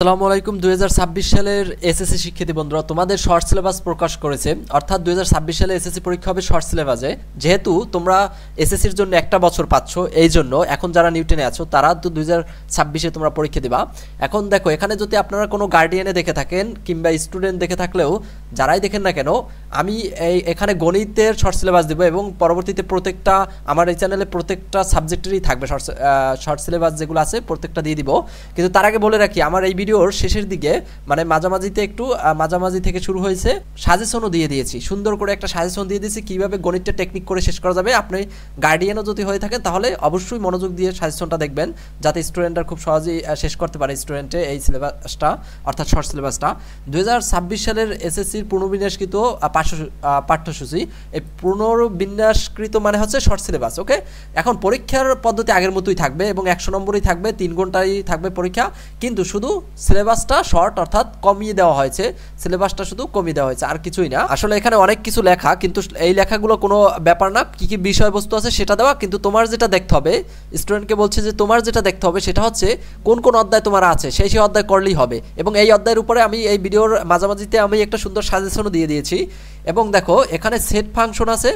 আসসালামু আলাইকুম। 2026 সালের এসএসসি শিক্ষার্থী বন্ধুরা, তোমাদের শর্ট সিলেবাস প্রকাশ করেছে। অর্থাৎ 2026 সালে এসএসসি পরীক্ষা হবে শর্ট সিলেবাসে। যেহেতু তোমরা এসএসসির জন্য একটা বছর পাচ্ছ, এই জন্য এখন যারা নিউটনে আছো তারা তো 2026-এ তোমরা পরীক্ষা দিবা। এখন দেখো, এখানে যদি আপনারা কোনো গার্ডিয়ানে দেখে থাকেন কিংবা স্টুডেন্ট দেখে থাকলেও যারাই দেখেন না কেন, আমি এখানে গণিতের শর্ট সিলেবাস দেবো এবং পরবর্তীতে প্রত্যেকটা আমার এই চ্যানেলে প্রত্যেকটা সাবজেক্টেরই থাকবে শর্ট সিলেবাস যেগুলো আছে প্রত্যেকটা দিয়ে দিব। কিন্তু তার আগে বলে রাখি, আমার এই ভিডিওর শেষের দিকে মানে মাঝামাঝি থেকে শুরু হয়েছে, সাজেশনও দিয়ে দিয়েছি। সুন্দর করে একটা সাজেশন দিয়ে দিয়েছি কিভাবে গণিতটা টেকনিক করে শেষ করা যাবে। আপনি গার্ডিয়ানও যদি হয়ে থাকেন তাহলে অবশ্যই মনোযোগ দিয়ে সাজেশনটা দেখবেন, যাতে স্টুডেন্টরা খুব সহজেই শেষ করতে পারে স্টুডেন্টে এই সিলেবাসটা, অর্থাৎ শর্ট সিলেবাসটা। 2026 সালের এসএসসির পুনর্বিন্যাসকৃত পাঠ্যসূচি, এই পুনর্বিন্যাসকৃত মানে হচ্ছে শর্ট সিলেবাস। ওকে, এখন পরীক্ষার পদ্ধতি আগের মতোই থাকবে এবং 100 নম্বরই থাকবে, 3 ঘন্টাই থাকবে পরীক্ষা, কিন্তু শুধু সিলেবাসটা শর্ট অর্থাৎ কমিয়ে দেওয়া হয়েছে। সিলেবাসটা শুধু কমিয়ে দেওয়া হয়েছে, আর কিছুই না। আসলে এখানে অনেক কিছু লেখা, কিন্তু এই লেখাগুলো কোনো ব্যাপার না। কি কি বিষয়বস্তু আছে সেটা দেওয়া, কিন্তু তোমার যেটা দেখতে হবে, স্টুডেন্টকে বলছে যে তোমার যেটা দেখতে হবে সেটা হচ্ছে কোন কোন অধ্যায় তোমার আছে, সেই অধ্যায় করলেই হবে। এবং এই অধ্যায়ের উপরে আমি এই ভিডিওর মাঝামাঝিতে আমি একটা সুন্দর সাজেশনও দিয়ে দিয়েছি। এবং দেখো, এখানে সেট ফাংশন আছে,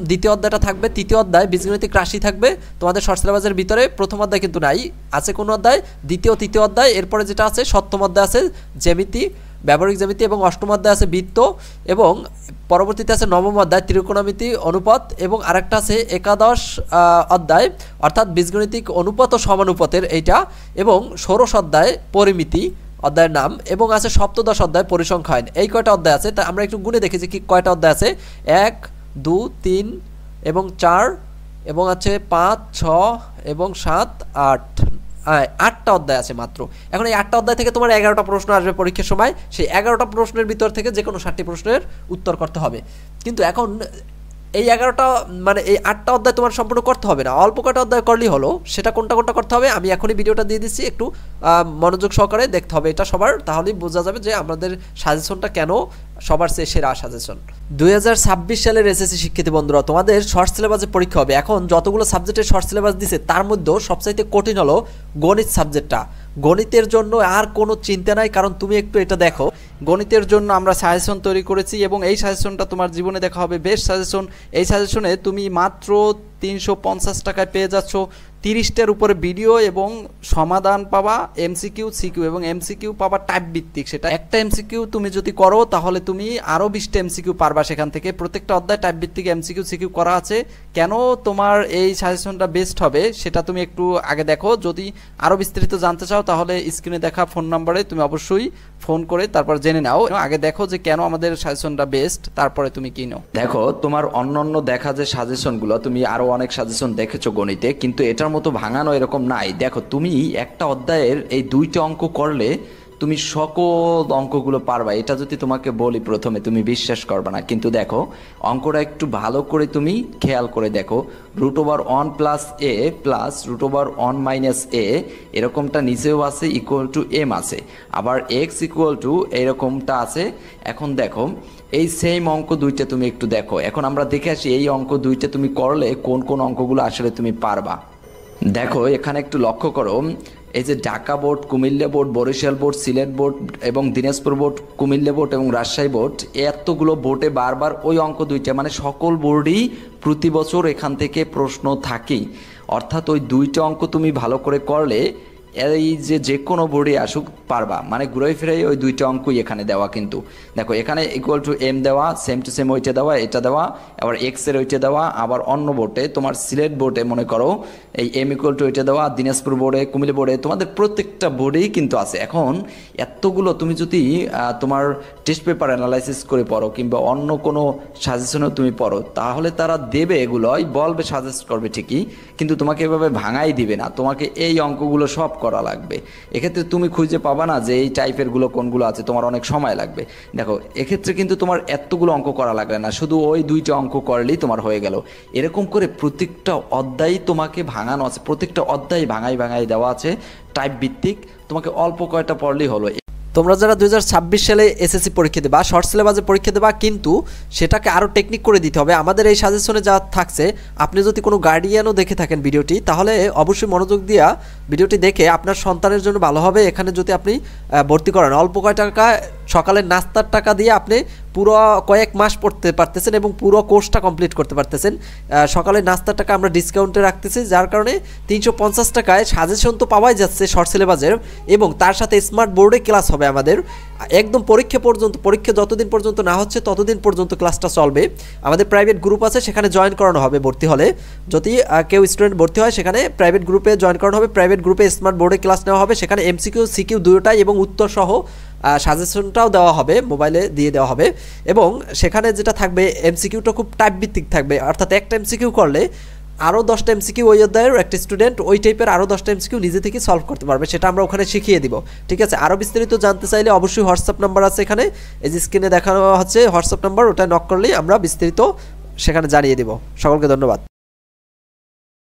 দ্বিতীয় অধ্যায়টা থাকবে, তৃতীয় অধ্যায় বীজগণিতিক রাশি থাকবে তোমাদের শর্ট সিলেবাসের ভিতরে। প্রথম অধ্যায় কিন্তু নাই, আছে কোন অধ্যায়, দ্বিতীয় তৃতীয় অধ্যায়। এরপরে যেটা আছে সপ্তম অধ্যায় আছে জ্যামিতি, ব্যবহারিক জ্যামিতি, এবং অষ্টম অধ্যায় আছে বৃত্ত, এবং পরবর্তীতে আছে নবম অধ্যায় ত্রিকোণমিতি অনুপাত, এবং আরেকটা আছে একাদশ অধ্যায় অর্থাৎ বীজগণিতিক অনুপাত ও সমানুপাতের এইটা, এবং ষোড়শ অধ্যায় পরিমিতি অধ্যায়ের নাম, এবং আছে সপ্তদশ অধ্যায় পরিসংখ্যান। এই কয়টা অধ্যায় আছে তা আমরা একটু গুণে দেখেছি কি কয়টা অধ্যায় আছে। 1 2 3 এবং 4 এবং আছে 5 6 এবং 7 8, 8টা অধ্যায় আছে মাত্র। এখন এই 8টা অধ্যায় থেকে তোমার 11টা প্রশ্ন আসবে পরীক্ষার সময়। সেই 11টা প্রশ্নের ভিতর থেকে যে কোনো 7টি প্রশ্নের উত্তর করতে হবে। কিন্তু এখন এই 11টা মানে এই 8টা অধ্যায় তোমার সম্পূর্ণ করতে হবে না, অল্প কটা অধ্যায় করলেই হলো। সেটা কোনটা কোনটা করতে হবে আমি এখনই ভিডিওটা দিয়ে দিচ্ছি, একটু মনোযোগ সহকারে দেখতে হবে এটা সবার, তাহলেই বোঝা যাবে যে আমাদের সাজেশনটা কেন সবার চেয়ে সেরা সাজেশন। 2026 সালের এসএসসি শিক্ষার্থী বন্ধুরা, তোমাদের শর্ট সিলেবাসে পরীক্ষা হবে। এখন যতগুলো সাবজেক্টের শর্ট সিলেবাস দিছে তার মধ্যেও সবচাইতে কঠিন হলো গণিত সাবজেক্টটা। গণিতের জন্য আর কোনো চিন্তা নাই, কারণ তুমি একটু এটা দেখো, গণিতের জন্য আমরা সাজেশন তৈরি করেছি এবং এই সাজেশনটা তোমার জীবনে দেখা হবে বেস্ট সাজেশন। এই সাজেশনে তুমি মাত্র 350 টাকায় পেয়ে যাচ্ছ 30টার উপরে ভিডিও এবং সমাধান পাবা, এমসিকিউ সিকিউ, এবং এমসিকিউ পাবা টাইপ ভিত্তিক। সেটা একটা এমসিকিউ তুমি যদি করো তাহলে তুমি আরও 20টা এমসিকিউ পারবা সেখান থেকে। প্রত্যেকটা অধ্যায় টাইপ ভিত্তিক এমসিকিউ সিকিউ করা আছে। কেন তোমার এই সাজেশনটা বেস্ট হবে সেটা তুমি একটু আগে দেখো। যদি আরও বিস্তারিত জানতে চাও তাহলে স্ক্রিনে দেখা ফোন নাম্বারে তুমি অবশ্যই ফোন করে তারপর জেনে নাও। আগে দেখো যে কেন আমাদের সাজেশনটা বেস্ট, তারপরে তুমি কিনো। দেখো, তোমার অন্যান্য দেখা যে সাজেশনগুলো, তুমি আরও অনেক সাজেশন দেখেছো গণিতে, কিন্তু এটার মতো ভাঙানো এরকম নাই। দেখো, তুমি একটা অধ্যায়ের এই 2টা অঙ্ক করলে তুমি সকল অঙ্কগুলো পারবা। এটা যদি তোমাকে বলি প্রথমে তুমি বিশ্বাস করবে না, কিন্তু দেখো অঙ্কটা একটু ভালো করে তুমি খেয়াল করে দেখো। √1 + a প্লাস √1 - a এরকমটা নিচেও আছে, =m আছে, আবার x এরকমটা আছে। এখন দেখো, এই সেম অঙ্ক 2টা তুমি একটু দেখো। এখন আমরা দেখে আসি এই অঙ্ক 2টা তুমি করলে কোন কোন অঙ্কগুলো আসলে তুমি পারবা। দেখো, এখানে একটু লক্ষ্য করো, এই যে Dhaka board, Comilla board, Barisal board, Sylhet board এবং দিনাজপুর বোর্ড, কুমিল্লা বোর্ড এবং রাজশাহী বোর্ড, এতগুলো বোর্ডে বারবার ওই অঙ্ক 2টা, মানে সকল বোর্ডই প্রতি বছর এখান থেকে প্রশ্ন থাকেই। অর্থাৎ ওই 2টা অঙ্ক তুমি ভালো করে করলে এই যে কোনো বোর্ডে আসুক পারবা, মানে ঘুরাই ফিরাই ওই 2টা অঙ্কই এখানে দেওয়া। কিন্তু দেখো, এখানে =m দেওয়া, সেম টু সেম ওইটা দেওয়া, এটা দেওয়া, আবার x এর ওইটা দেওয়া। আবার অন্য বোর্ডে তোমার সিলেট বোর্ডে মনে করো এই m ওইটা দেওয়া, দিনাজপুর বোর্ডে, কুমিল্লা বোর্ডে, তোমাদের প্রত্যেকটা বোর্ডেই কিন্তু আছে। এখন এতগুলো তুমি যদি তোমার টেস্ট পেপার অ্যানালাইসিস করে পড়ো কিংবা অন্য কোনো সাজেশনও তুমি পড়ো, তাহলে তারা দেবে এগুলোই বলবে, সাজেস্ট করবে ঠিকই, কিন্তু তোমাকে এভাবে ভাঙাই দিবে না। তোমাকে এই অঙ্কগুলো সব করা লাগবে। এক্ষেত্রে তুমি খুঁজে পাবা না যে এই টাইপেরগুলো কোনগুলো আছে, তোমার অনেক সময় লাগবে। দেখো, এক্ষেত্রে কিন্তু তোমার এতগুলো অঙ্ক করা লাগবে না, শুধু ওই 2টা অঙ্ক করলেই তোমার হয়ে গেল। এরকম করে প্রত্যেকটা অধ্যায় তোমাকে ভাঙানো আছে, প্রত্যেকটা অধ্যায় ভাঙাই দেওয়া আছে টাইপ ভিত্তিক। তোমাকে অল্প কয়টা পড়লেই হলো। তোমরা যারা 2026 সালে এসএসসি পরীক্ষা দেবা, শর্ট সিলেবাসে পরীক্ষা দেবা, কিন্তু সেটাকে আরও টেকনিক করে দিতে হবে। আমাদের এই সাজেশনে যা থাকছে, আপনি যদি কোনো গার্ডিয়ানও দেখে থাকেন ভিডিওটি, তাহলে অবশ্যই মনোযোগ দিয়া ভিডিওটি দেখে আপনার সন্তানের জন্য ভালো হবে। এখানে যদি আপনি ভর্তি করেন, অল্প কয় টাকা সকালের নাস্তার টাকা দিয়ে আপনি পুরো কয়েক মাস পড়তে পারতেছেন এবং পুরো কোর্সটা কমপ্লিট করতে পারতেছেন। সকালের নাস্তার টাকা আমরা ডিসকাউন্টে রাখতেছি, যার কারণে 350 টাকায় সাজেশন তো পাওয়াই যাচ্ছে শর্ট সিলেবাসের, এবং তার সাথে স্মার্ট বোর্ডে ক্লাস হবে আমাদের একদম পরীক্ষা পর্যন্ত। পরীক্ষা যতদিন পর্যন্ত না হচ্ছে ততদিন পর্যন্ত ক্লাসটা চলবে। আমাদের প্রাইভেট গ্রুপ আছে, সেখানে জয়েন করানো হবে। ভর্তি হলে যদি কেউ স্টুডেন্ট ভর্তি হয়, সেখানে প্রাইভেট গ্রুপে জয়েন করানো হবে। প্রাইভেট গ্রুপে স্মার্ট বোর্ডে ক্লাস নেওয়া হবে, সেখানে এমসিকিউ সিকিউ দুটোটাই এবং উত্তর সহ সাজেশনটাও দেওয়া হবে, মোবাইলে দিয়ে দেওয়া হবে। এবং সেখানে যেটা থাকবে, এমসিকিউটা খুব টাইপ ভিত্তিক থাকবে, অর্থাৎ একটা এমসিকিউ করলে আরও 10টা এমসিকিউ ওই অধ্যায়ের একটা স্টুডেন্ট ওই টাইপের আরও 10টা এমসিকিউ নিজে থেকে সলভ করতে পারবে, সেটা আমরা ওখানে শিখিয়ে দিব। ঠিক আছে, আরও বিস্তারিত জানতে চাইলে অবশ্যই হোয়াটসঅ্যাপ নাম্বার আছে এখানে, এই যে স্ক্রিনে দেখানো হচ্ছে হোয়াটসঅ্যাপ নাম্বার, ওটা নক করলেই আমরা বিস্তারিত সেখানে জানিয়ে দেব। সকলকে ধন্যবাদ।